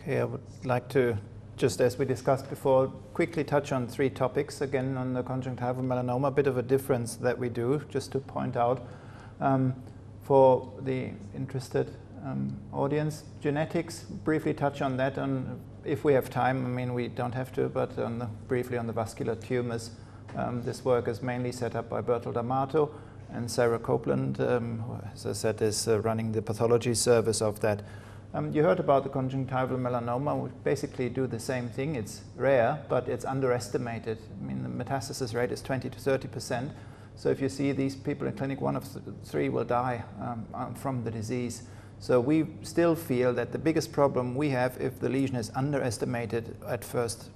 Okay, I would like to, just as we discussed before, quickly touch on 3 topics. Again, on the conjunctival melanoma, a bit of a difference that we do, just to point out for the interested audience. Genetics, briefly touch on that, if we have time. I mean, we don't have to, but briefly on the vascular tumors. This work is mainly set up by Bertel D'Amato, and Sarah Copeland, who, as I said, is running the pathology service of that. You heard about the conjunctival melanoma. We basically do the same thing. It's rare, but it's underestimated. I mean, the metastasis rate is 20 to 30%. So if you see these people in clinic, 1 of 3 will die from the disease. So we still feel that the biggest problem we have if the lesion is underestimated at first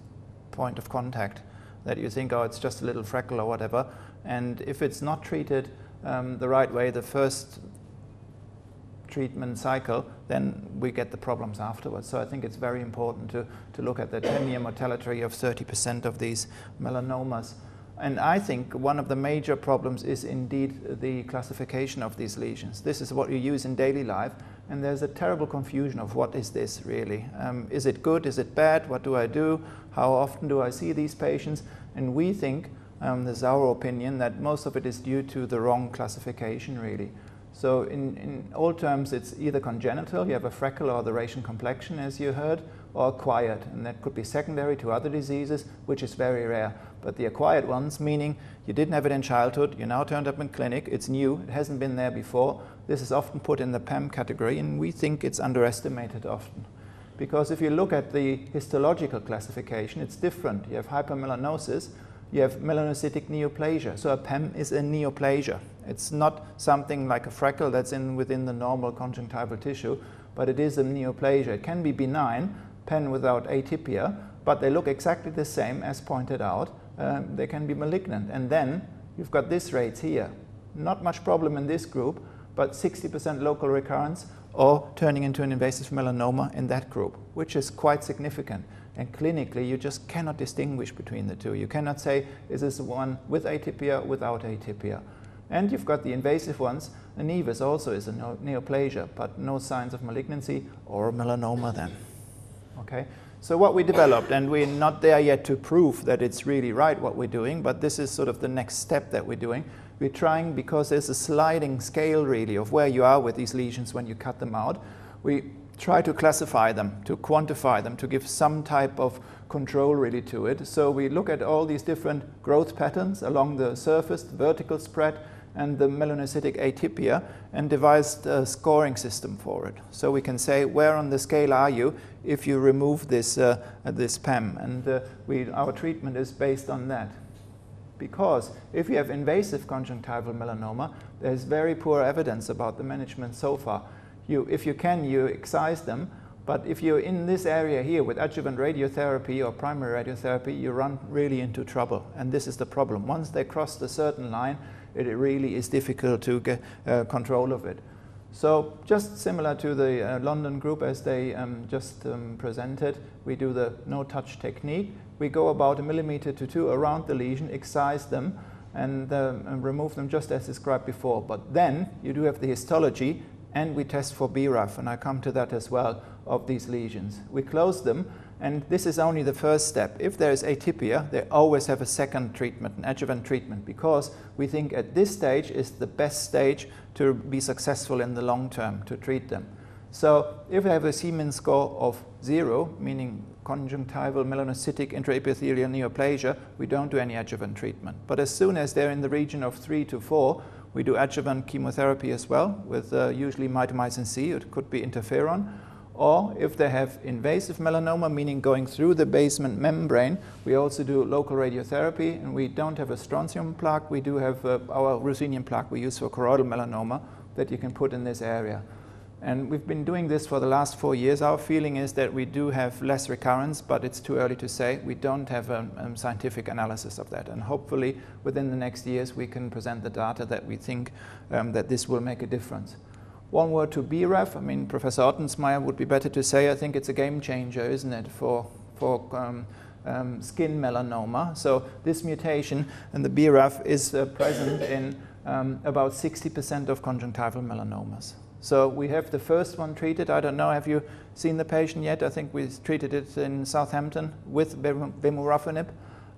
point of contact, that you think, oh, it's just a little freckle or whatever. And if it's not treated the right way, the first treatment cycle, then we get the problems afterwards. So I think it's very important to look at the 10-year mortality of 30% of these melanomas. And I think one of the major problems is indeed the classification of these lesions. This is what you use in daily life, and there's a terrible confusion of what is this really. Is it good? Is it bad? What do I do? How often do I see these patients? And we think, this is our opinion, that most of it is due to the wrong classification really. So in old terms, it's either congenital, you have a freckle or the Raysian complexion, as you heard, or acquired. And that could be secondary to other diseases, which is very rare. But the acquired ones, meaning you didn't have it in childhood, you now turned up in clinic, it's new, it hasn't been there before. This is often put in the PAM category, and we think it's underestimated often. Because if you look at the histological classification, it's different. You have hypermelanosis, you have melanocytic neoplasia. So a PAM is a neoplasia. It's not something like a freckle that's within the normal conjunctival tissue, but it is a neoplasia. It can be benign, PAM without atypia, but they look exactly the same as pointed out. They can be malignant. And then you've got these rates here. Not much problem in this group, but 60% local recurrence or turning into an invasive melanoma in that group, which is quite significant. And clinically, you just cannot distinguish between the two. You cannot say, is this one with atypia, without atypia? And you've got the invasive ones. The nevus also is a neoplasia, but no signs of malignancy or melanoma then. Okay? So what we developed, and we're not there yet to prove that it's really right what we're doing, but this is sort of the next step that we're doing. We're trying, because there's a sliding scale really of where you are with these lesions when you cut them out. We try to classify them, to quantify them, to give some type of control really to it. So we look at all these different growth patterns along the surface, the vertical spread, and the melanocytic atypia, and devised a scoring system for it. So we can say, where on the scale are you if you remove this, this PAM? And our treatment is based on that. Because if you have invasive conjunctival melanoma, there's very poor evidence about the management so far. If you can, you excise them, but if you're in this area here with adjuvant radiotherapy or primary radiotherapy, you run really into trouble. And this is the problem. Once they cross the certain line, it really is difficult to get control of it. So just similar to the London group as they just presented, we do the no-touch technique. We go about 1 millimeter to 2 around the lesion, excise them, and remove them just as described before. But then you do have the histology, and we test for BRAF, and I come to that as well, of these lesions. We close them, and this is only the first step. If there is atypia, they always have a second treatment, an adjuvant treatment, because we think at this stage is the best stage to be successful in the long term, to treat them. So if they have a Siemens score of 0, meaning conjunctival melanocytic intraepithelial neoplasia, we don't do any adjuvant treatment. But as soon as they're in the region of 3 to 4, we do adjuvant chemotherapy as well, with usually mitomycin C, it could be interferon. Or if they have invasive melanoma, meaning going through the basement membrane, we also do local radiotherapy, and we don't have a strontium plaque. We do have our ruthenium plaque we use for choroidal melanoma that you can put in this area. And we've been doing this for the last 4 years. Our feeling is that we do have less recurrence, but it's too early to say. We don't have a scientific analysis of that. And hopefully within the next years we can present the data that we think that this will make a difference. One word to BRAF. I mean, Professor Ottensmeyer would be better to say. I think it's a game changer, isn't it, for skin melanoma. So this mutation and the BRAF is present in about 60% of conjunctival melanomas. So we have the first one treated. I don't know, have you seen the patient yet? I think we treated it in Southampton with vemurafenib.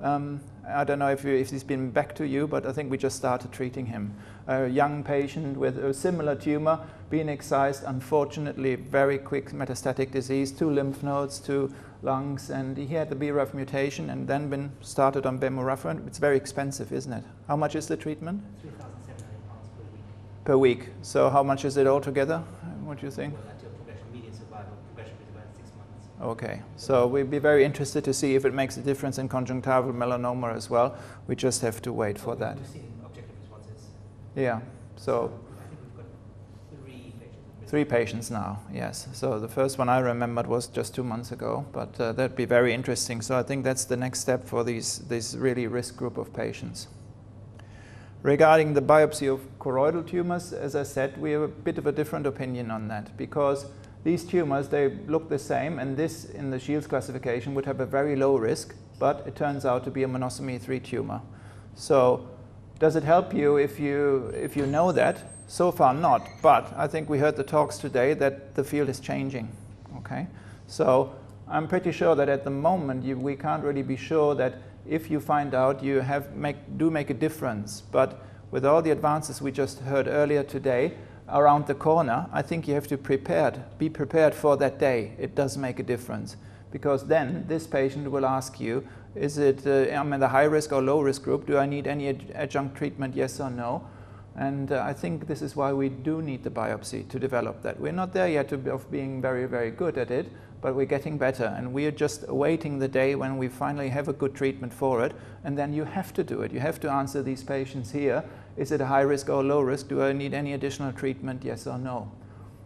I don't know if he's been back to you, but I think we just started treating him. A young patient with a similar tumor, being excised, unfortunately, very quick metastatic disease, 2 lymph nodes, 2 lungs, and he had the BRAF mutation and then been started on vemurafenib. It's very expensive, isn't it? How much is the treatment? £3,700 per week. So how much is it altogether? What do you think? Well, that's your progression, median survival. Progression is about 6 months. Okay, so we'd be very interested to see if it makes a difference in conjunctival melanoma as well. We just have to wait for that. We've seen objective responses. Yeah, so I think we've got 3 patients. 3 patients now, yes. So the first one I remembered was just 2 months ago, but that'd be very interesting. So I think that's the next step for this really risk group of patients. Regarding the biopsy of choroidal tumors, as I said, we have a bit of a different opinion on that because these tumors, they look the same, and this in the Shields classification would have a very low risk, but it turns out to be a monosomy 3 tumor. So does it help you if you know that? So far not, but I think we heard the talks today that the field is changing, okay? So I'm pretty sure that at the moment we can't really be sure that if you find out you do make a difference, but with all the advances we just heard earlier today around the corner, I think you have to be prepared for that day. It does make a difference because then this patient will ask you, is it, I'm in the high risk or low risk group? Do I need any adjunct treatment, yes or no? And I think this is why we do need the biopsy to develop that. We're not there yet of being very, very good at it, but we're getting better, and we are just awaiting the day when we finally have a good treatment for it, and then you have to do it. You have to answer these patients here. Is it a high risk or low risk? Do I need any additional treatment, yes or no?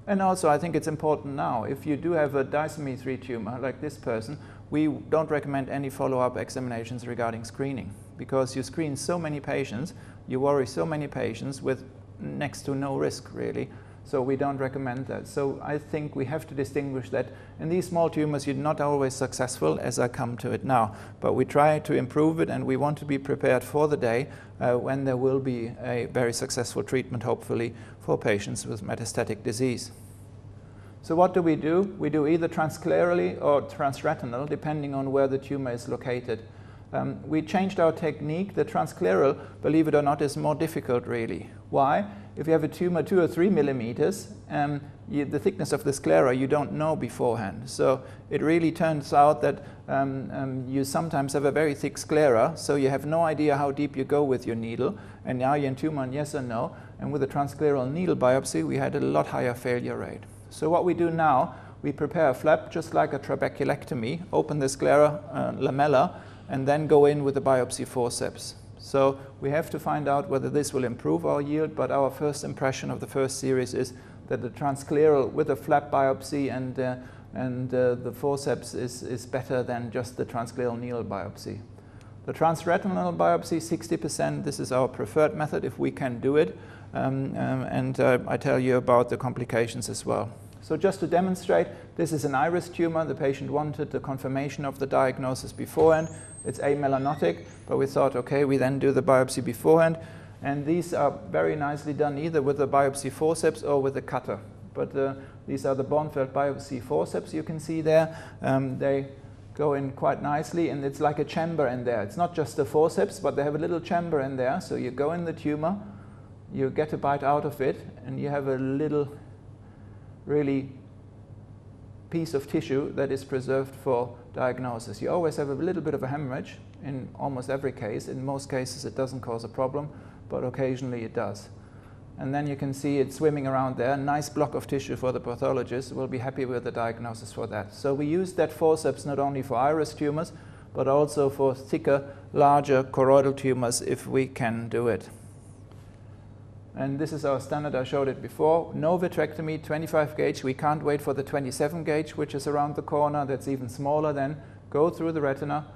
And also, I think it's important now, if you do have a disomy 3 tumor like this person, we don't recommend any follow-up examinations regarding screening because you screen so many patients, you worry so many patients with next to no risk, really. So we don't recommend that. So I think we have to distinguish that in these small tumors you're not always successful, as I come to it now, but we try to improve it, and we want to be prepared for the day when there will be a very successful treatment, hopefully, for patients with metastatic disease. So what do? We do either transsclerally or transretinal, depending on where the tumor is located. We changed our technique. The transscleral, believe it or not, is more difficult, really. Why? If you have a tumor 2 or 3 millimeters, the thickness of the sclera you don't know beforehand. So it really turns out that you sometimes have a very thick sclera, so you have no idea how deep you go with your needle, and now you're in tumor on yes or no. And with a transscleral needle biopsy, we had a lot higher failure rate. So what we do now, we prepare a flap just like a trabeculectomy, open the sclera lamella, and then go in with the biopsy forceps. So we have to find out whether this will improve our yield, but our first impression of the first series is that the transscleral with a flap biopsy and the forceps is better than just the transscleral needle biopsy. The transretinal biopsy, 60%, this is our preferred method if we can do it, and I tell you about the complications as well. So just to demonstrate, this is an iris tumor. The patient wanted the confirmation of the diagnosis beforehand. It's amelanotic, but we thought, okay, we then do the biopsy beforehand. And these are very nicely done either with the biopsy forceps or with a cutter. But these are the Bornfeld biopsy forceps you can see there. They go in quite nicely, and it's like a chamber in there. It's not just the forceps, but they have a little chamber in there. So you go in the tumor, you get a bite out of it, and you have a little really piece of tissue that is preserved for diagnosis. You always have a little bit of a hemorrhage in almost every case. In most cases it doesn't cause a problem, but occasionally it does. And then you can see it swimming around there. A nice block of tissue for the pathologist. Will be happy with the diagnosis for that. So we use that forceps not only for iris tumors, but also for thicker, larger choroidal tumors if we can do it. And this is our standard. I showed it before. No vitrectomy, 25 gauge. We can't wait for the 27 gauge, which is around the corner. That's even smaller then. Go through the retina,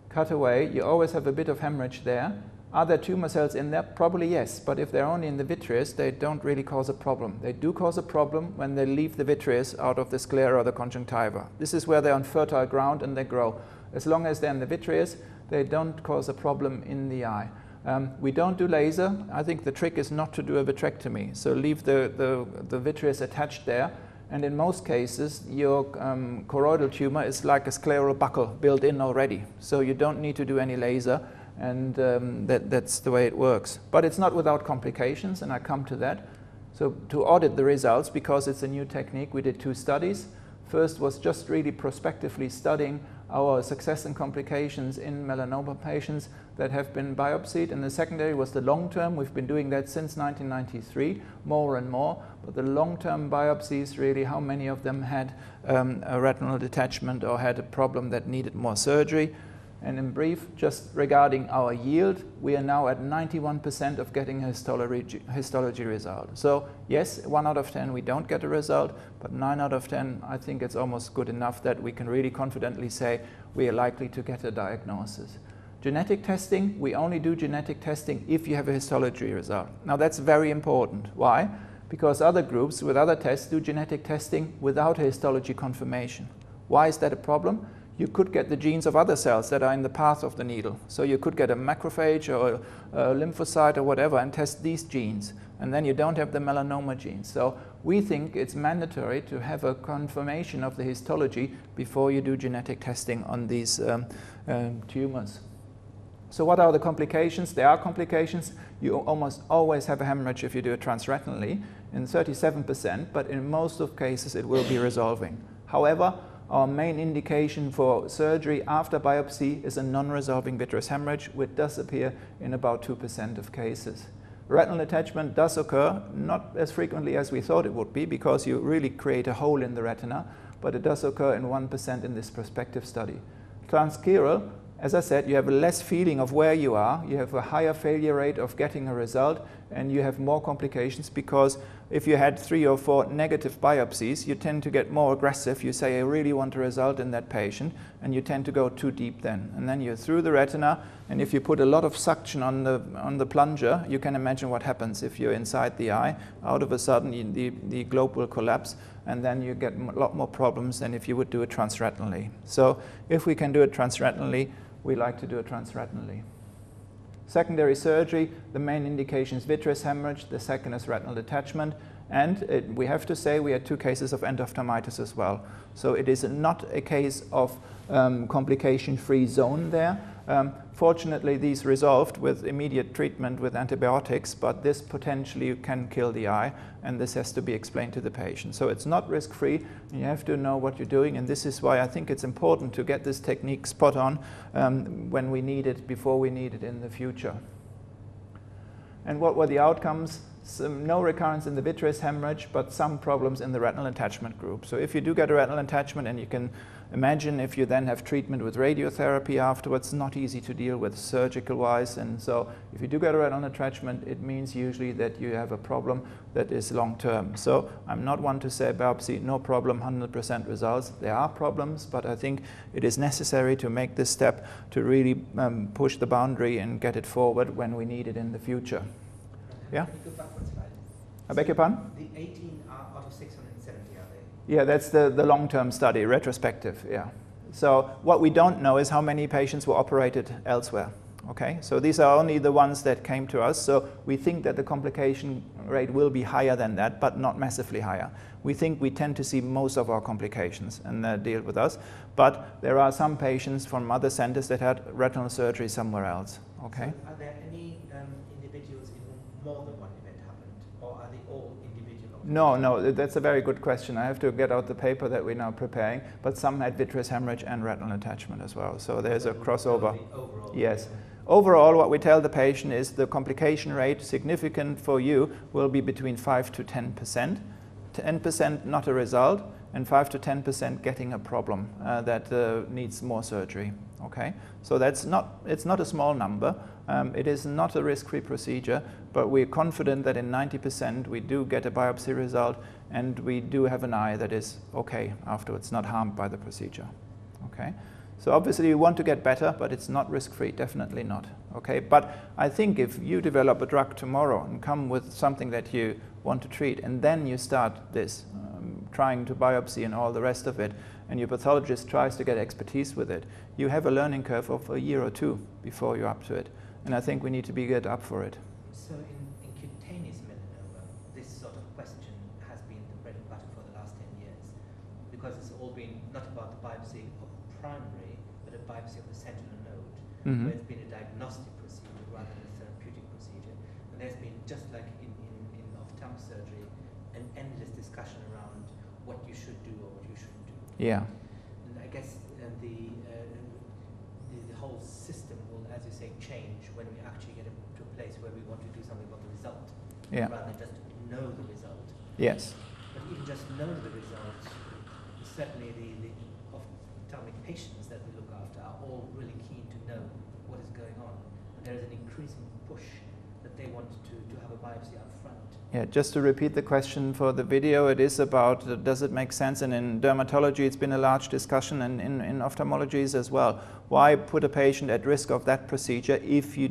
cut away. You always have a bit of hemorrhage there. Are there tumor cells in there? Probably yes, but if they're only in the vitreous, they don't really cause a problem. They do cause a problem when they leave the vitreous out of the sclera or the conjunctiva. This is where they're on fertile ground and they grow. As long as they're in the vitreous, they don't cause a problem in the eye. We don't do laser. I think the trick is not to do a vitrectomy. So leave the vitreous attached there. And in most cases, your choroidal tumor is like a scleral buckle built in already. So you don't need to do any laser. And that's the way it works. But it's not without complications, and I come to that. So to audit the results, because it's a new technique, we did 2 studies. First was just really prospectively studying our success and complications in melanoma patients that have been biopsied. And the secondary was the long-term. We've been doing that since 1993, more and more. But the long-term biopsies, really, how many of them had a retinal detachment or had a problem that needed more surgery. And in brief, just regarding our yield, we are now at 91% of getting a histology result. So yes, 1 out of 10 we don't get a result, but 9 out of 10 I think it's almost good enough that we can really confidently say we are likely to get a diagnosis. Genetic testing, we only do genetic testing if you have a histology result. Now that's very important. Why? Because other groups with other tests do genetic testing without a histology confirmation. Why is that a problem? You could get the genes of other cells that are in the path of the needle. So you could get a macrophage or a lymphocyte or whatever and test these genes. And then you don't have the melanoma genes. So we think it's mandatory to have a confirmation of the histology before you do genetic testing on these tumors. So what are the complications? There are complications. You almost always have a hemorrhage if you do it transretinally, in 37%, but in most of cases it will be resolving. However, our main indication for surgery after biopsy is a non-resolving vitreous hemorrhage, which does appear in about 2% of cases. Retinal detachment does occur, not as frequently as we thought it would be, because you really create a hole in the retina, but it does occur in 1% in this prospective study. Transscleral, as I said, you have less feeling of where you are, you have a higher failure rate of getting a result, and you have more complications because if you had 3 or 4 negative biopsies, you tend to get more aggressive. You say, I really want a result in that patient, and you tend to go too deep then. And then you're through the retina, and if you put a lot of suction on the plunger, you can imagine what happens if you're inside the eye. Out of a sudden, the globe will collapse, and then you get a lot more problems than if you would do it transretinally. So if we can do it transretinally, we like to do it transretinally. Secondary surgery, the main indication is vitreous hemorrhage, the second is retinal detachment, and we have to say we had 2 cases of endophthalmitis as well. So it is not a case of complication-free zone there. Fortunately, these resolved with immediate treatment with antibiotics, but this potentially can kill the eye, and this has to be explained to the patient. So it's not risk-free, and you have to know what you're doing, and this is why I think it's important to get this technique spot on when we need it, before we need it in the future. And what were the outcomes? No recurrence in the vitreous hemorrhage, but some problems in the retinal attachment group. So if you do get a retinal attachment, and you can imagine if you then have treatment with radiotherapy afterwards, not easy to deal with surgical-wise. And so if you do get a retinal attachment, it means usually that you have a problem that is long-term. So I'm not one to say biopsy, no problem, 100% results. There are problems, but I think it is necessary to make this step to really push the boundary and get it forward when we need it in the future. Yeah? Can you go back one slide? I beg your pardon? The 18 out of 670, are they? Yeah, that's the long-term study, retrospective, yeah. So what we don't know is how many patients were operated elsewhere, okay? So these are only the ones that came to us, so we think that the complication rate will be higher than that, but not massively higher. We think we tend to see most of our complications and deal with us, but there are some patients from other centers that had retinal surgery somewhere else, okay? So are there any individuals in whom more than one event happened, or are they all individual? No, that's a very good question. I have to get out the paper that we're now preparing, but some had vitreous hemorrhage and retinal attachment as well, so there's a crossover. Overall, yes. Overall, what we tell the patient is the complication rate significant for you will be between 5 to 10%. 10% not a result, and 5 to 10% getting a problem that needs more surgery. Okay, so it's not a small number. It is not a risk-free procedure, but we're confident that in 90% we do get a biopsy result, and we do have an eye that is okay afterwards, not harmed by the procedure. Okay, so obviously you want to get better, but it's not risk-free, definitely not. Okay, but I think if you develop a drug tomorrow and come with something that you want to treat, and then you start this, trying to biopsy and all the rest of it, and your pathologist tries to get expertise with it, you have a learning curve of a year or 2 before you're up to it. And I think we need to be geared up for it. So in cutaneous melanoma, this sort of question has been the bread and butter for the last 10 years, because it's all been not about the biopsy of primary, but a biopsy of the sentinel node, where it's been a diagnostic procedure rather than a therapeutic procedure. And there's been, just like in ophthalmic surgery, an endless discussion around what you should do or what you shouldn't do. Yeah. And I guess the whole system will, as you say, change when we actually get to a place where we want to do something about the result, rather than just know the result. Yes. But even just knowing the result, certainly the ophthalmic patients that we look after are all really keen to know what is going on. And there is an increasing push that they want to have a biopsy up front. Yeah, just to repeat the question for the video, it is about does it make sense, and in dermatology it's been a large discussion, and in ophthalmologies as well. Why put a patient at risk of that procedure if you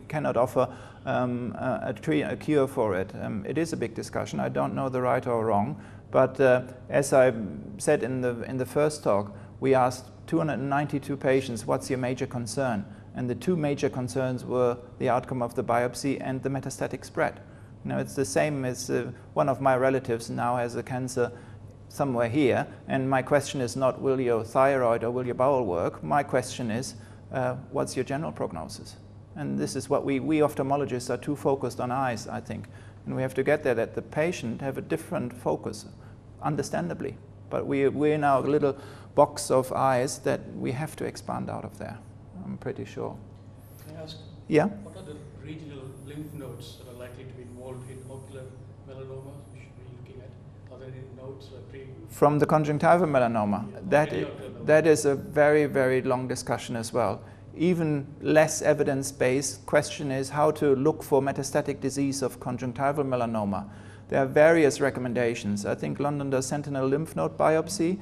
cannot offer a cure for it? It is a big discussion. I don't know the right or wrong, but as I said in the first talk, we asked 292 patients, what's your major concern? And the two major concerns were the outcome of the biopsy and the metastatic spread. You know, it's the same as one of my relatives now has a cancer somewhere here, and my question is not will your thyroid or will your bowel work. My question is what's your general prognosis? And this is what we ophthalmologists are too focused on eyes, I think, and we have to get there that the patient have a different focus, understandably, but we're in our little box of eyes that we have to expand out of there, I'm pretty sure. Can I ask? Yeah? What are the regional lymph nodes that are likely to be involved in ocular melanoma we should be looking at? Are there any nodes from the conjunctival melanoma? Yeah, that is a very, very long discussion as well. Even less evidence-based question is how to look for metastatic disease of conjunctival melanoma. There are various recommendations. I think London does sentinel lymph node biopsy.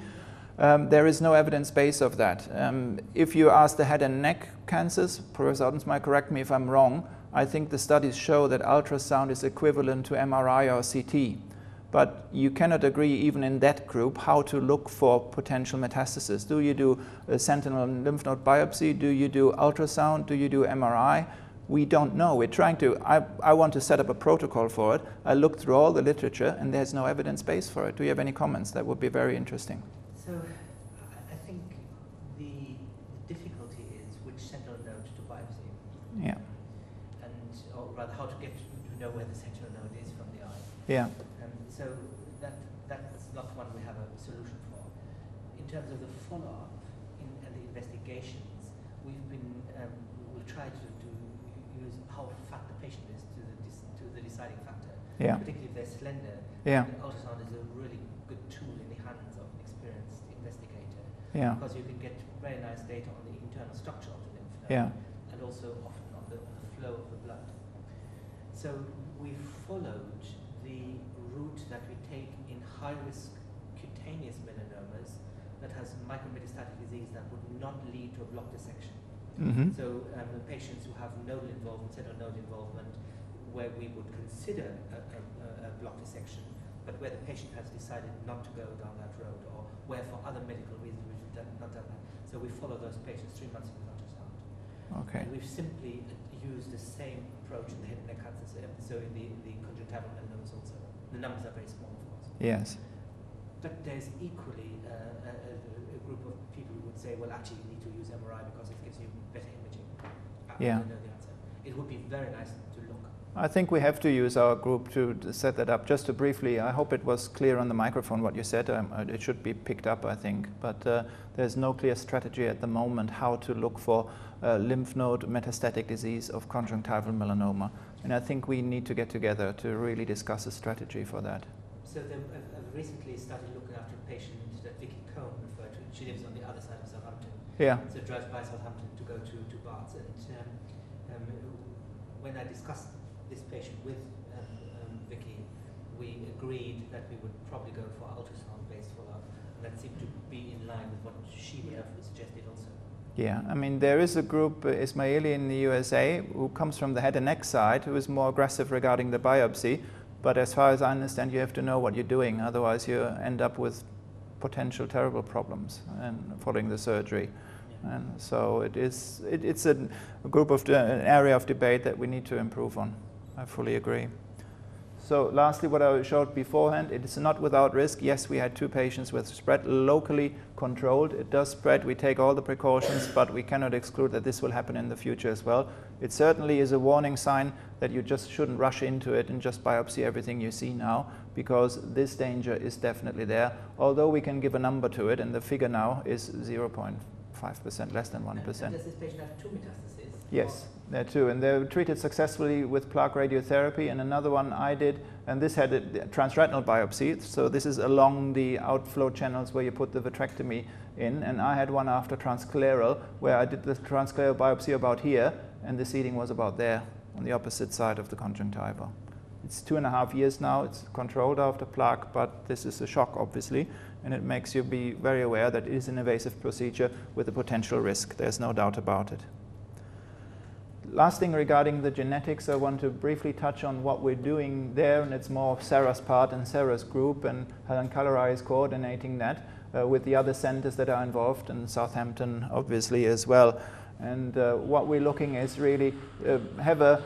There is no evidence base of that. If you ask the head and neck cancers, Professor Ottens might correct me if I'm wrong, I think the studies show that ultrasound is equivalent to MRI or CT. But you cannot agree even in that group how to look for potential metastasis. Do you do a sentinel lymph node biopsy? Do you do ultrasound? Do you do MRI? We don't know. We're trying to, I want to set up a protocol for it. I looked through all the literature and there's no evidence base for it. Do you have any comments? That would be very interesting. So I think the difficulty is which sentinel node to biopsy. Yeah. Or rather how to get to know where the sentinel node is from the eye. Yeah. So that's not one we have a solution for. In terms of the follow-up and the investigations, we've tried to use how fat the patient is to the deciding factor. Yeah. Particularly if they're slender. Yeah. The ultrasound is a really good tool in the hands of an experienced investigator. Yeah. Because you can get very nice data on the internal structure of the lymph node. Yeah. And also often on the flow of the blood. So we followed the route that we take in high-risk cutaneous melanomas that has micrometastatic disease that would not lead to a block dissection. Mm-hmm. So the patients who have nodal involvement, sentinel node involvement, where we would consider a block dissection, but where the patient has decided not to go down that road, or where for other medical reasons we've not done that. So we follow those patients 3 months with ultrasound. Okay. And we've simply used the same approach in the head and neck cancer, so in the conjunctival melanomas also. The numbers are very small, of course. Yes. But there's equally a group of people who would say, well, actually you need to use MRI because it gives you better imaging. Yeah. I don't know the answer. It would be very nice to look. I think we have to use our group to set that up. Just to briefly, I hope it was clear on the microphone what you said. It should be picked up, I think. But there's no clear strategy at the moment how to look for lymph node metastatic disease of conjunctival melanoma. And I think we need to get together to really discuss a strategy for that. So I've recently started looking after a patient that Vicky Cohn referred to. She lives on the other side of Southampton. Yeah. So drives by Southampton to go to Barts. And when I discussed this patient with Vicky, we agreed that we would probably go for ultrasound-based follow-up, and that seemed to be in line with what she would have suggested also. Yeah, I mean, there is a group, Ismaili in the USA, who comes from the head and neck side, who is more aggressive regarding the biopsy. But as far as I understand, you have to know what you're doing, otherwise you end up with potential terrible problems and following the surgery. Yeah. And so it's a group of an area of debate that we need to improve on. I fully agree. So lastly, what I showed beforehand, it is not without risk. Yes, we had 2 patients with spread locally controlled. It does spread. We take all the precautions, but we cannot exclude that this will happen in the future as well. It certainly is a warning sign that you just shouldn't rush into it and just biopsy everything you see now, because this danger is definitely there. Although we can give a number to it, and the figure now is 0.5%, less than 1%. And does this patient have 2 metastases? Yes, there are 2, and they were treated successfully with plaque radiotherapy, and another one I did, and this had a transretinal biopsy, so this is along the outflow channels where you put the vitrectomy in, and I had one after transscleral, where I did the transscleral biopsy about here, and the seeding was about there, on the opposite side of the conjunctiva. It's 2.5 years now, it's controlled after plaque, but this is a shock, obviously, and it makes you be very aware that it is an invasive procedure with a potential risk. There's no doubt about it. Last thing regarding the genetics, I want to briefly touch on what we're doing there, and it's more of Sarah's part and Sarah's group, and Helen Callery is coordinating that with the other centers that are involved, and Southampton obviously as well. And what we're looking is really have a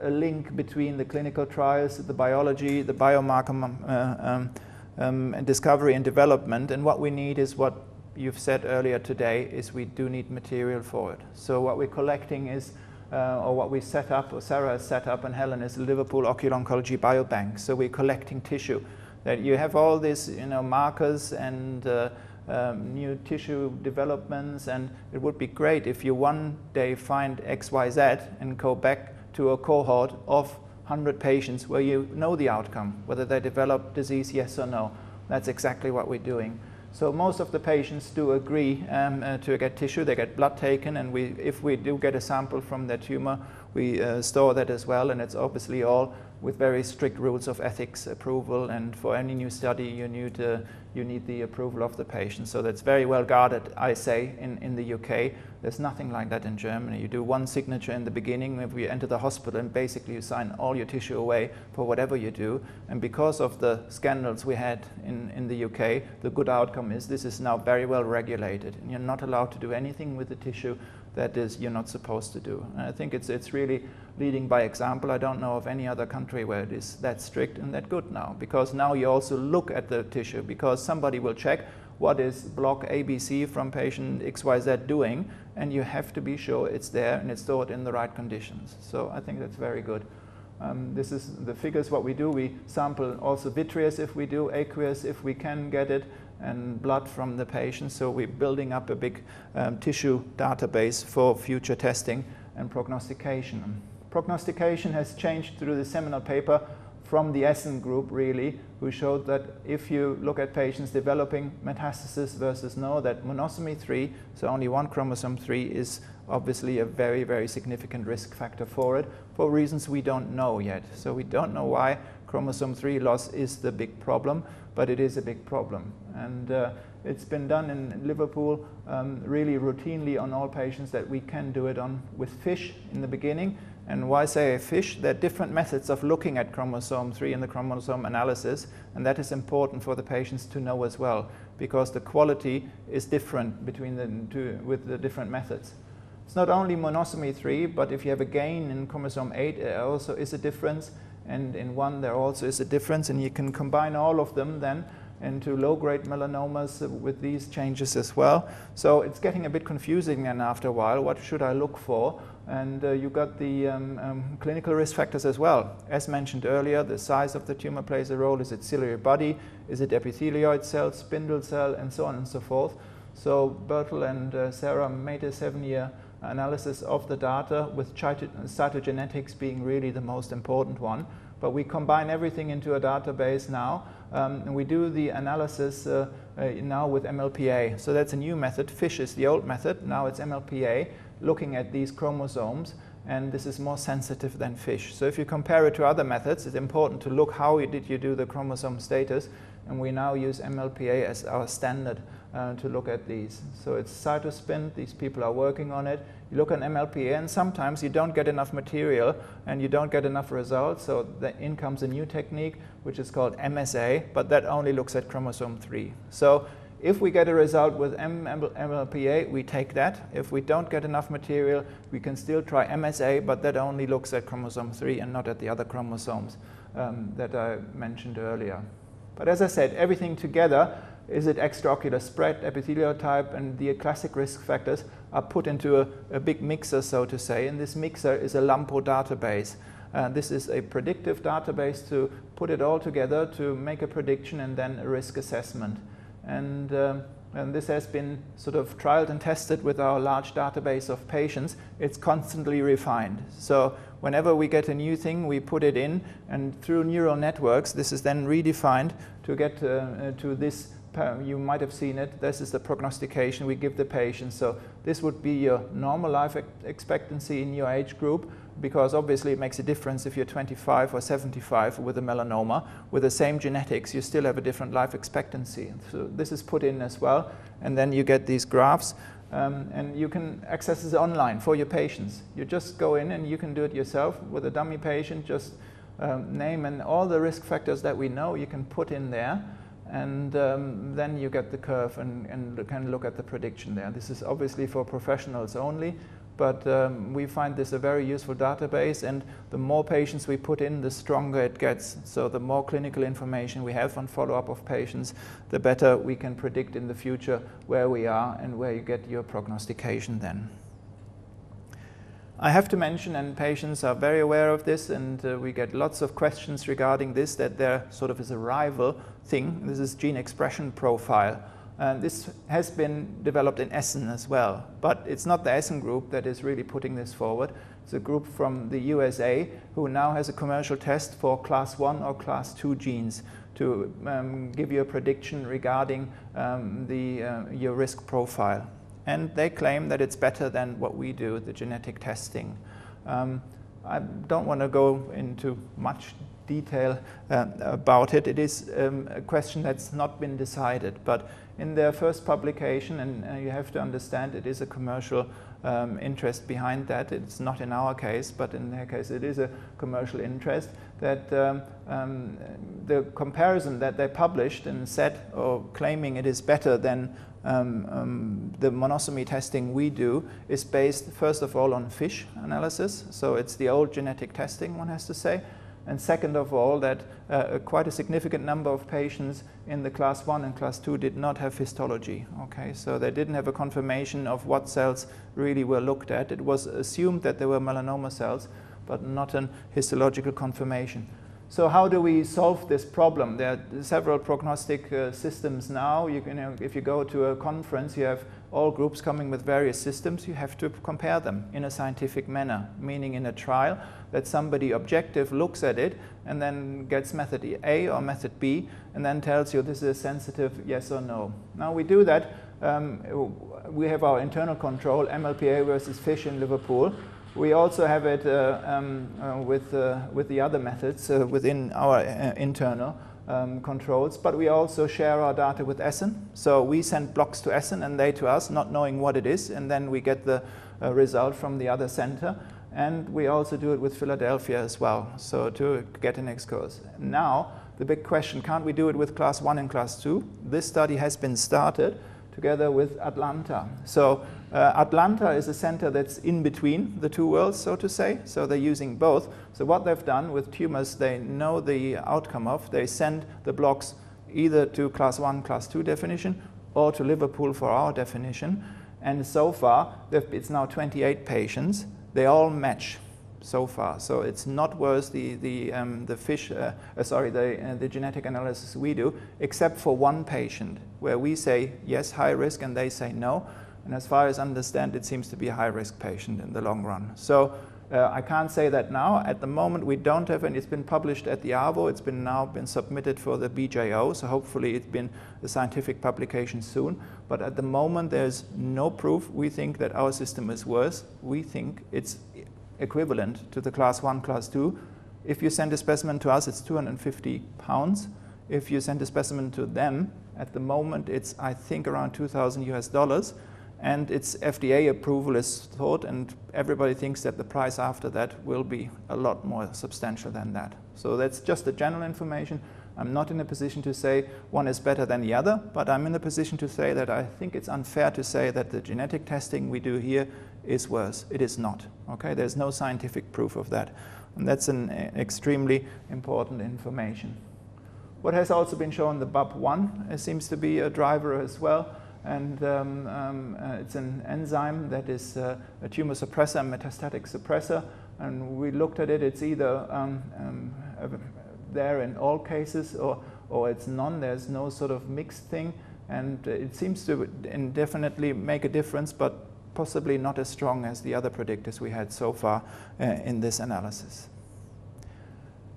link between the clinical trials, the biology, the biomarker discovery and development, and what we need is what you've said earlier today, is we do need material for it. So what we're collecting is, or what we set up, or Sarah has set up, and Helen, is the Liverpool Ocular Oncology Biobank. So we're collecting tissue. That you have all these, markers and new tissue developments, and it would be great if you one day find XYZ and go back to a cohort of 100 patients where you know the outcome, whether they develop disease, yes or no. That's exactly what we're doing. So most of the patients do agree to get tissue. They get blood taken, and if we do get a sample from their tumor, we store that as well, and it's obviously all with very strict rules of ethics approval, and for any new study you need the approval of the patient. So that's very well guarded, I say, in the UK. There's nothing like that in Germany. You do one signature in the beginning if you enter the hospital, and basically you sign all your tissue away for whatever you do. And because of the scandals we had in the UK, the good outcome is this is now very well regulated, and you're not allowed to do anything with the tissue that is you're not supposed to do. And I think it's really leading by example. I don't know of any other country where it is that strict and that good now, because now you also look at the tissue, because somebody will check what is block ABC from patient XYZ doing, and you have to be sure it's there and it's stored in the right conditions. So I think that's very good. This is the figures, what we do. We sample also vitreous if we do, aqueous if we can get it, and blood from the patient. So we're building up a big tissue database for future testing and prognostication. Prognostication has changed through the seminal paper from the Essen group, really, who showed that if you look at patients developing metastasis versus no, that monosomy 3, so only one chromosome 3, is obviously a very, very significant risk factor for it, for reasons we don't know yet. So we don't know why chromosome 3 loss is the big problem, but it is a big problem. And it's been done in Liverpool really routinely on all patients that we can do it on with FISH in the beginning. And why say FISH? There are different methods of looking at chromosome 3 in the chromosome analysis, and that is important for the patients to know as well, because the quality is different between the two with the different methods. It's not only monosomy 3, but if you have a gain in chromosome 8, there also is a difference, and in 1 there also is a difference, and you can combine all of them then into low-grade melanomas with these changes as well. So it's getting a bit confusing, and after a while, what should I look for? And you got the clinical risk factors as well. As mentioned earlier, the size of the tumor plays a role. Is it ciliary body? Is it epithelioid cell, spindle cell, and so on and so forth? So Bertel and Sarah made a 7-year analysis of the data, with cytogenetics being really the most important one. But we combine everything into a database now, and we do the analysis now with MLPA. So that's a new method. FISH is the old method. Now it's MLPA, looking at these chromosomes, and this is more sensitive than FISH. So if you compare it to other methods, it's important to look how did you do the chromosome status, and we now use MLPA as our standard to look at these. So it's cytospin, these people are working on it. You look at MLPA, and sometimes you don't get enough material and you don't get enough results, so in comes a new technique which is called MSA, but that only looks at chromosome 3. So if we get a result with MLPA, we take that. If we don't get enough material, we can still try MSA, but that only looks at chromosome 3 and not at the other chromosomes that I mentioned earlier. But as I said, everything together, is it extraocular spread, epithelial type, and the classic risk factors are put into a big mixer, so to say, and this mixer is a LAMPO database. This is a predictive database to put it all together to make a prediction and then a risk assessment. And this has been sort of trialed and tested with our large database of patients. It's constantly refined. So whenever we get a new thing, we put it in, and through neural networks, this is then redefined to get to this. You might have seen it. This is the prognostication we give the patient. So this would be your normal life expectancy in your age group, because obviously it makes a difference if you're 25 or 75 with a melanoma. With the same genetics, you still have a different life expectancy. So this is put in as well, and then you get these graphs, and you can access this online for your patients. You just go in and you can do it yourself with a dummy patient, just name and all the risk factors that we know you can put in there. And then you get the curve and can look at the prediction there. This is obviously for professionals only, but we find this a very useful database, and the more patients we put in, the stronger it gets. So the more clinical information we have on follow-up of patients, the better we can predict in the future where we are and where you get your prognostication then. I have to mention, and patients are very aware of this, and we get lots of questions regarding this, that there sort of is a rival thing. This is gene expression profile. This has been developed in Essen as well, but it's not the Essen group that is really putting this forward. It's a group from the USA who now has a commercial test for class 1 or class 2 genes to give you a prediction regarding your risk profile. And they claim that it's better than what we do, the genetic testing. I don't want to go into much detail about it. It is a question that's not been decided, but in their first publication, and you have to understand it is a commercial interest behind that. It's not in our case, but in their case it is a commercial interest, that the comparison that they published and said, or claiming it is better than the monosomy testing we do, is based first of all on FISH analysis. So it's the old genetic testing, one has to say. And second of all, that quite a significant number of patients in the class 1 and class 2 did not have histology. Okay, so they didn't have a confirmation of what cells really were looked at. It was assumed that they were melanoma cells, but not an histological confirmation. So how do we solve this problem? There are several prognostic systems now. If you go to a conference, you have all groups coming with various systems. You have to compare them in a scientific manner, meaning in a trial that somebody objective looks at it and then gets method A or method B and then tells you this is a sensitive yes or no. Now we do that. We have our internal control, MLPA versus FISH in Liverpool. We also have it with the other methods within our internal controls, but we also share our data with Essen. So we send blocks to Essen and they to us, not knowing what it is, and then we get the result from the other center. And we also do it with Philadelphia as well, so to get an excursus. Now, the big question, can't we do it with class 1 and class 2? This study has been started together with Atlanta. So Atlanta is a center that's in between the two worlds, so to say. So they're using both. So what they've done with tumors, they know the outcome of. They send the blocks either to class 1, class 2 definition or to Liverpool for our definition. And so far, it's now 28 patients. They all match so far. So it's not worse the genetic analysis we do, except for one patient where we say yes, high risk, and they say no. And as far as I understand, it seems to be a high risk patient in the long run. So I can't say that now. At the moment, we don't have any. It's been published at the ARVO. It's now been submitted for the BJO. So hopefully it's been a scientific publication soon. But at the moment, there's no proof. We think that our system is worse. We think it's equivalent to the class 1, class 2. If you send a specimen to us, it's 250 pounds. If you send a specimen to them, at the moment, it's, I think, around $2,000 US. And its FDA approval is thought, and everybody thinks that the price after that will be a lot more substantial than that. So that's just the general information. I'm not in a position to say one is better than the other, but I'm in a position to say that I think it's unfair to say that the genetic testing we do here is worse. It is not. Okay? There's no scientific proof of that. And that's an extremely important information. What has also been shown, the BAP1 seems to be a driver as well. And it's an enzyme that is a tumor suppressor, metastatic suppressor. And we looked at it. It's either there in all cases or it's none. There's no sort of mixed thing. And it seems to indefinitely make a difference, but possibly not as strong as the other predictors we had so far in this analysis.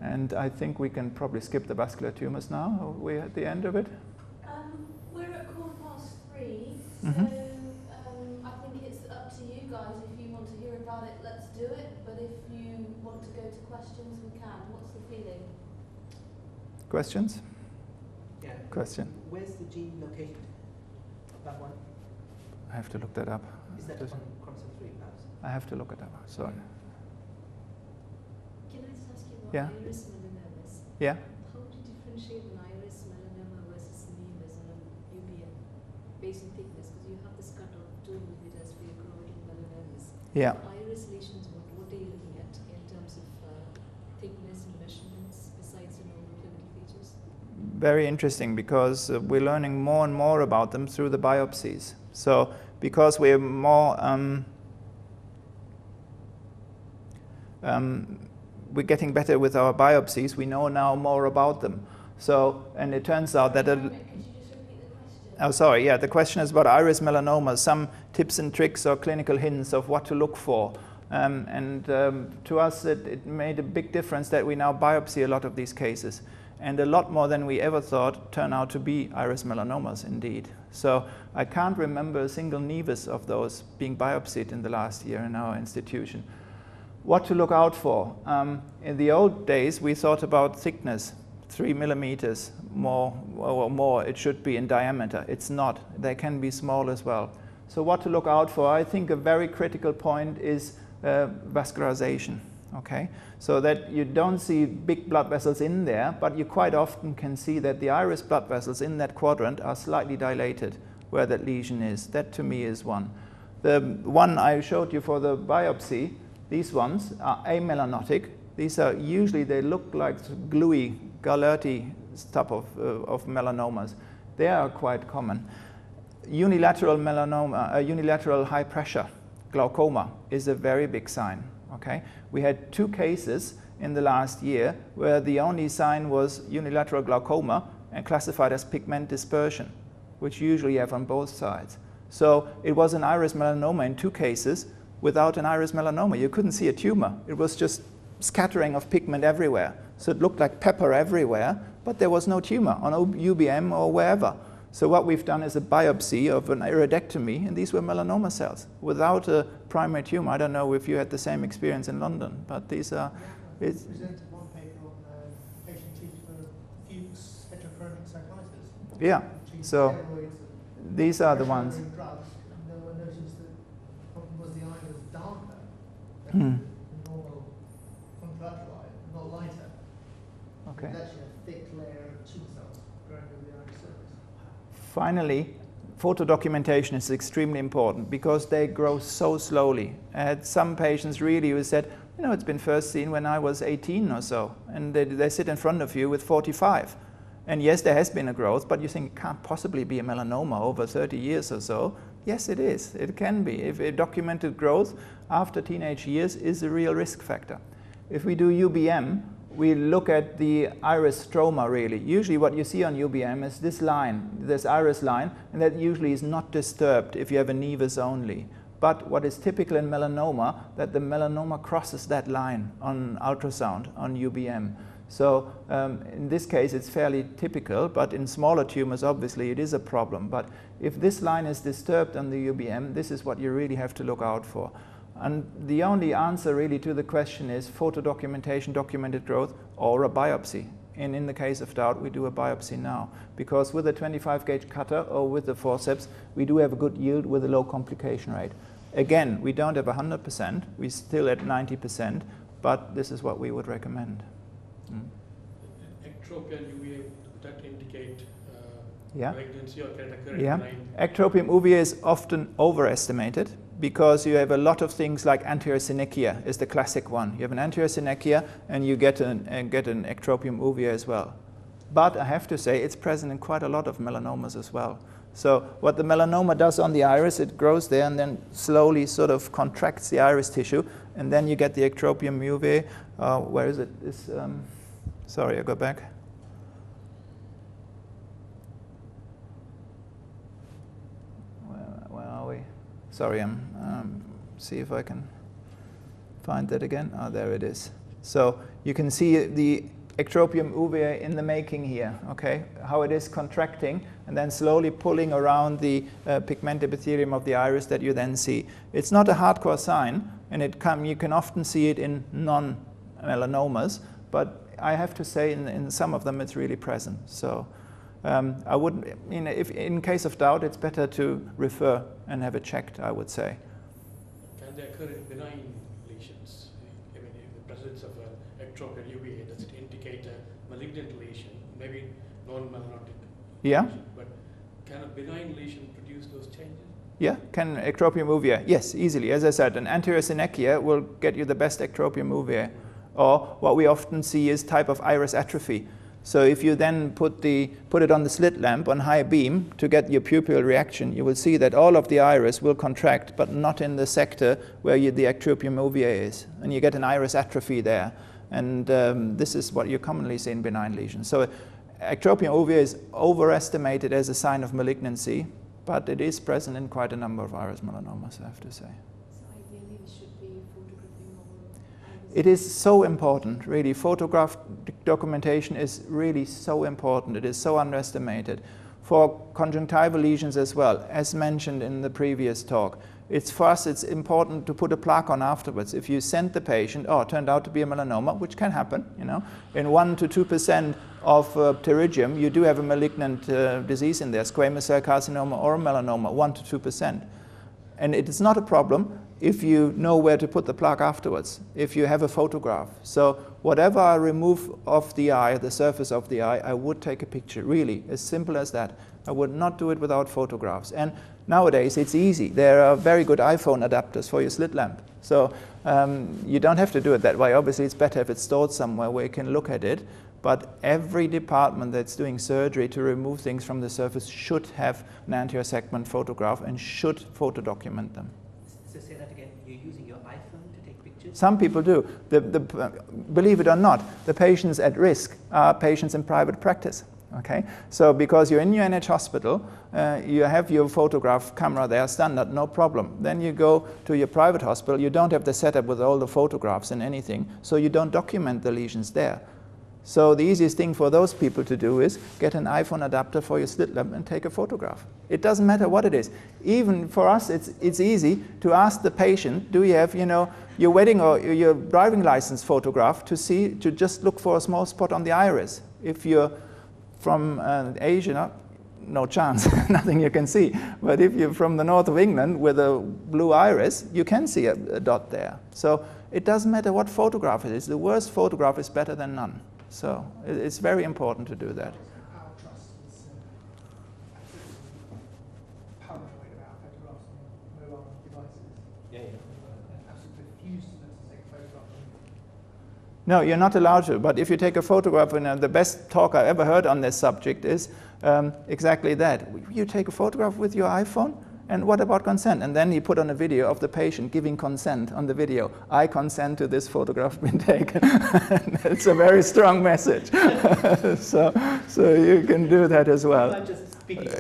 And I think we can probably skip the vascular tumors now. Are we at the end of it? We're at 3:15, so Mm-hmm. I think it's up to you guys. If you want to hear about it, let's do it. But if you want to go to questions, we can. What's the feeling? Questions? Yeah. Question. Where's the gene located? That one? I have to look that up. Is that on chromosome 3 perhaps? I have to look it up. Sorry. Can I just ask you about Yeah. iris melanomas? Yeah? How do you differentiate an iris melanoma versus nevus on UBM based on thickness? Because you have this cutoff 2 millimeters for your choroidal melanomas. Yeah. For iris lesions, what are you looking at in terms of thickness and measurements besides the normal clinical features? Very interesting, because we're learning more and more about them through the biopsies. So because we're more we're getting better with our biopsies, we know now more about them. So, and it turns out that Could you just repeat the question? oh, sorry, yeah, the question is about iris melanomas, some tips and tricks or clinical hints of what to look for. To us, it made a big difference that we now biopsy a lot of these cases. And a lot more than we ever thought turn out to be iris melanomas indeed. So I can't remember a single nevus of those being biopsied in the last year in our institution. What to look out for? In the old days, we thought about thickness, 3 millimeters more or more it should be in diameter. It's not. They can be small as well. So what to look out for? I think a very critical point is vascularization. Okay, so that you don't see big blood vessels in there, but you quite often can see that the iris blood vessels in that quadrant are slightly dilated where that lesion is. That to me is one. The one I showed you for the biopsy, these ones are amelanotic. These are usually, they look like gluey, galerty type of melanomas. They are quite common. Unilateral melanoma, unilateral high pressure glaucoma is a very big sign. Okay, we had 2 cases in the last year where the only sign was unilateral glaucoma and classified as pigment dispersion, which usually you have on both sides. So it was an iris melanoma in 2 cases without an iris melanoma. You couldn't see a tumor. It was just scattering of pigment everywhere. So it looked like pepper everywhere, but there was no tumor on UBM or wherever. So what we've done is a biopsy of an iridectomy, and these were melanoma cells without a primary tumor. I don't know if you had the same experience in London, but these are... It's presented one paper on a patient treated for Fuchs heterochronic cyclitis. Yeah, so these are the ones. Drugs, and no one noticed that the problem was the eye was darker Hmm. than the normal contralateral eye, not lighter. Okay. It's actually a thick layer of tumor cells growing over the iris surface. Finally, photo documentation is extremely important because they grow so slowly. I had some patients really who said, you know, it's been first seen when I was 18 or so, and they sit in front of you with 45. And yes, there has been a growth, but you think it can't possibly be a melanoma over 30 years or so. Yes, it is. It can be. If a documented growth after teenage years is a real risk factor. If we do UBM, we look at the iris stroma really. Usually what you see on UBM is this line, this iris line, and that usually is not disturbed if you have a nevus only. But what is typical in melanoma, that the melanoma crosses that line on ultrasound, on UBM. So in this case it's fairly typical, but in smaller tumors obviously it is a problem. But if this line is disturbed on the UBM, this is what you really have to look out for. And the only answer really to the question is photo documentation, documented growth, or a biopsy. And in the case of doubt, we do a biopsy now. Because with a 25 gauge cutter or with the forceps, we do have a good yield with a low complication rate. Again, we don't have 100%, we're still at 90%, but this is what we would recommend. ectropion UVA, that indicate Yeah. malignancy, or can it occur Yeah. in blind? Ectropium UVA is often overestimated because you have a lot of things like anterior synechia is the classic one. You have an anterior synechia and you get an ectropium UVA as well. But I have to say it's present in quite a lot of melanomas as well. So what the melanoma does on the iris, it grows there and then slowly sort of contracts the iris tissue, and then you get the ectropium UVA. Where is it? Sorry, I go back. Where are we? Sorry, see if I can find that again. Oh, there it is. So you can see the ectropium UVA in the making here, okay? How it is contracting and then slowly pulling around the pigment epithelium of the iris that you then see. It's not a hardcore sign, and you can often see it in non-melanomas, but I have to say in some of them it's really present. So I wouldn't, if in case of doubt, it's better to refer and have it checked, I would say. Can they occur in benign lesions? I mean, in the presence of an ectropion UVA, does it indicate a malignant lesion, maybe non-melanotic Yeah. lesion, but can a benign lesion produce those changes? Yeah, can ectropium UVA? Yes, easily. As I said, an anterior synechia will get you the best ectropium UVA. Or what we often see is type of iris atrophy. So if you then put it on the slit lamp on high beam to get your pupil reaction, you will see that all of the iris will contract, but not in the sector where the ectropium UVA is. And you get an iris atrophy there. And this is what you commonly see in benign lesions. So ectropium UVA is overestimated as a sign of malignancy, but it is present in quite a number of iris melanomas, I have to say. So ideally we should be photographing all. It is so important, really. Photograph documentation is really so important. It is so underestimated. For conjunctival lesions as well, as mentioned in the previous talk, for us it's important to put a plaque on afterwards. If you send the patient, oh, it turned out to be a melanoma, which can happen, in 1 to 2% of pterygium, you do have a malignant disease in there, squamous cell carcinoma or melanoma, 1 to 2%. And it is not a problem if you know where to put the plaque afterwards, if you have a photograph. So whatever I remove of the eye, the surface of the eye, I would take a picture, really, as simple as that. I would not do it without photographs. And nowadays, it's easy. There are very good iPhone adapters for your slit lamp. So you don't have to do it that way. Obviously, it's better if it's stored somewhere where you can look at it. But every department that's doing surgery to remove things from the surface should have an anterior segment photograph and should photo document them. So say that again, you're using your iPhone to take pictures? Some people do. Believe it or not, the patients at risk are patients in private practice. Okay, so because you're in your NH hospital, you have your photograph camera there, standard, no problem. Then you go to your private hospital, you don't have the setup with all the photographs and anything, so you don't document the lesions there. So the easiest thing for those people to do is get an iPhone adapter for your slit lamp and take a photograph. It doesn't matter what it is. Even for us, it's easy to ask the patient, do you have, your wedding or your driving license photograph to just look for a small spot on the iris. If you're from Asia, no chance, nothing you can see. But if you're from the north of England with a blue iris, you can see a dot there. So it doesn't matter what photograph it is. The worst photograph is better than none. So it's very important to do that. Our trust is absolutely paranoid about photographs on mobile devices. Yeah. Absolutely refuse to take a photograph. No, you're not allowed to. But if you take a photograph, and the best talk I ever heard on this subject is exactly that. You take a photograph with your iPhone, and what about consent? And then he put on a video of the patient giving consent on the video. I consent to this photograph being taken. It's a very strong message. so you can do that as well. I'm just speaking.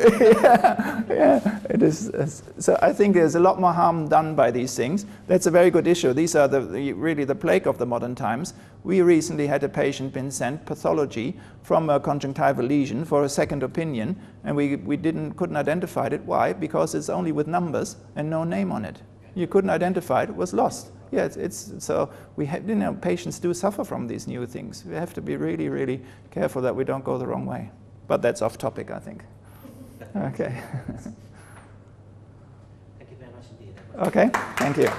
yeah, it is. So I think there's a lot more harm done by these things. That's a very good issue. These are really the plague of the modern times. We recently had a patient been sent pathology from a conjunctival lesion for a second opinion, and we couldn't identify it. Why? Because it's only with numbers and no name on it. You couldn't identify it. It was lost. Yeah, so we have, patients do suffer from these new things. We have to be really, really careful that we don't go the wrong way. But that's off topic, I think. Okay. Thank you very much indeed. Okay, thank you.